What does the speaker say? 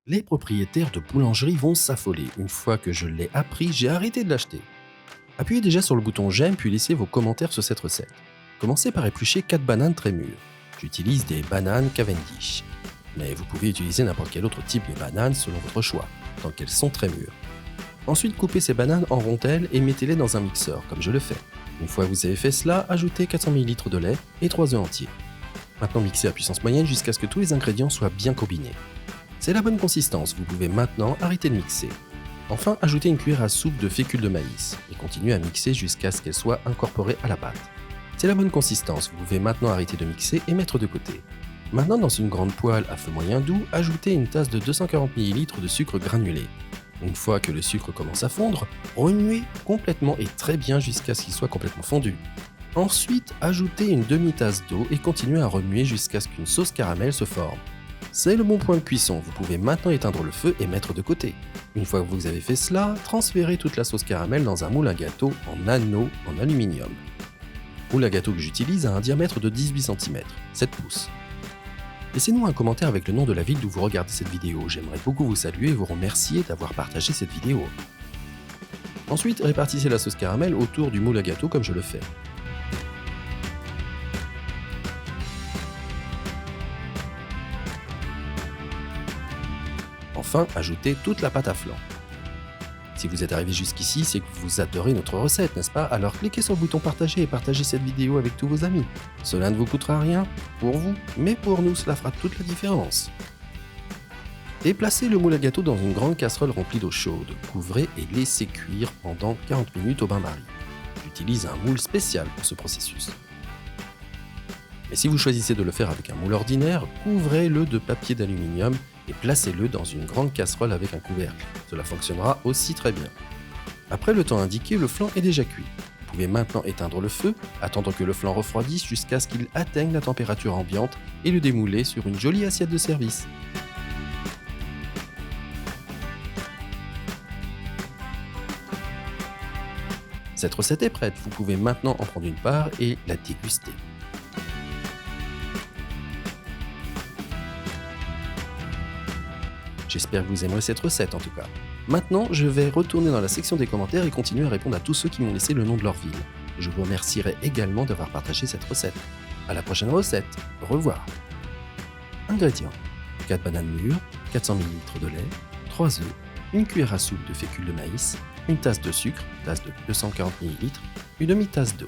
Les propriétaires de boulangerie vont s'affoler. Une fois que je l'ai appris, j'ai arrêté de l'acheter. Appuyez déjà sur le bouton j'aime puis laissez vos commentaires sur cette recette. Commencez par éplucher 4 bananes très mûres. J'utilise des bananes Cavendish. Mais vous pouvez utiliser n'importe quel autre type de banane selon votre choix, tant qu'elles sont très mûres. Ensuite, coupez ces bananes en rondelles et mettez-les dans un mixeur, comme je le fais. Une fois que vous avez fait cela, ajoutez 400 ml de lait et 3 œufs entiers. Maintenant mixez à puissance moyenne jusqu'à ce que tous les ingrédients soient bien combinés. C'est la bonne consistance, vous pouvez maintenant arrêter de mixer. Enfin, ajoutez une cuillère à soupe de fécule de maïs et continuez à mixer jusqu'à ce qu'elle soit incorporée à la pâte. C'est la bonne consistance, vous pouvez maintenant arrêter de mixer et mettre de côté. Maintenant, dans une grande poêle à feu moyen doux, ajoutez une tasse de 240 ml de sucre granulé. Une fois que le sucre commence à fondre, remuez complètement et très bien jusqu'à ce qu'il soit complètement fondu. Ensuite, ajoutez une demi-tasse d'eau et continuez à remuer jusqu'à ce qu'une sauce caramel se forme. C'est le bon point de cuisson, vous pouvez maintenant éteindre le feu et mettre de côté. Une fois que vous avez fait cela, transférez toute la sauce caramel dans un moule à gâteau en anneau en aluminium. Le moule à gâteau que j'utilise a un diamètre de 18 cm, 7 pouces. Laissez-nous un commentaire avec le nom de la ville d'où vous regardez cette vidéo, j'aimerais beaucoup vous saluer et vous remercier d'avoir partagé cette vidéo. Ensuite, répartissez la sauce caramel autour du moule à gâteau comme je le fais. Enfin, ajoutez toute la pâte à flan. Si vous êtes arrivé jusqu'ici, c'est que vous adorez notre recette, n'est-ce pas? Alors cliquez sur le bouton partager et partagez cette vidéo avec tous vos amis. Cela ne vous coûtera rien, pour vous, mais pour nous, cela fera toute la différence. Et placez le moule à gâteau dans une grande casserole remplie d'eau chaude. Couvrez et laissez cuire pendant 40 minutes au bain-marie. J'utilise un moule spécial pour ce processus. Mais si vous choisissez de le faire avec un moule ordinaire, couvrez-le de papier d'aluminium et placez-le dans une grande casserole avec un couvercle. Cela fonctionnera aussi très bien. Après le temps indiqué, le flan est déjà cuit. Vous pouvez maintenant éteindre le feu, attendre que le flan refroidisse jusqu'à ce qu'il atteigne la température ambiante et le démouler sur une jolie assiette de service. Cette recette est prête, vous pouvez maintenant en prendre une part et la déguster. J'espère que vous aimerez cette recette en tout cas. Maintenant, je vais retourner dans la section des commentaires et continuer à répondre à tous ceux qui m'ont laissé le nom de leur ville. Je vous remercierai également d'avoir partagé cette recette. À la prochaine recette, au revoir. Ingrédients: 4 bananes mûres, 400 ml de lait, 3 œufs, une cuillère à soupe de fécule de maïs, une tasse de sucre, tasse de 240 ml, une demi-tasse d'eau.